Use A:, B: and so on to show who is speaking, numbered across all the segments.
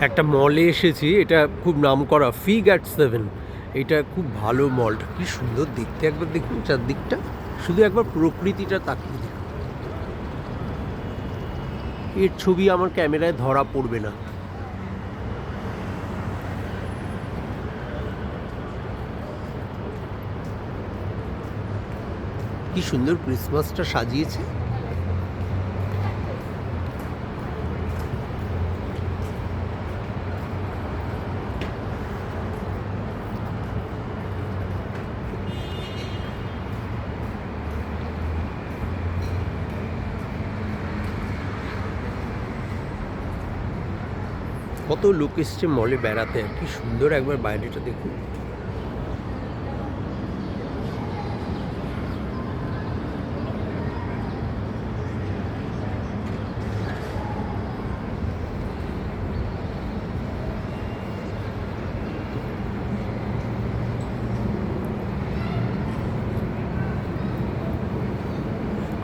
A: একটা মলে এসেছি, এটা খুব নামকরা ফিগ অ্যাট 7। এটা খুব ভালো মলটা, কি সুন্দর দেখতে, একবার দেখুন চারদিকটা, শুধু একবার প্রকৃতিটা তাকিয়ে দেখুন। এর ছবি আমার ক্যামেরায় ধরা পড়বে না। কি সুন্দর ক্রিসমাসটা সাজিয়েছে। কত লোক এসছে মলে বেড়াতে, কি সুন্দর, একবার বাইরেটা দেখুন।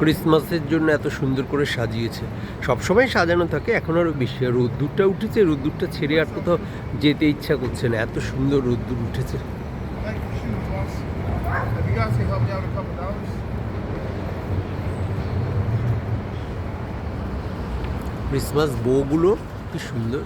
A: ক্রিসমাসের জন্য এত সুন্দর করে সাজিয়েছে, সবসময় সাজানো থাকে, এখন আরও বেশি। আর রোদ্দুরটা উঠেছে, রোদ্দুরটা ছেড়ে আর কোথাও যেতে ইচ্ছা করছে না, এত সুন্দর রোদ্দুর উঠেছে। ক্রিসমাস বউগুলো কি সুন্দর।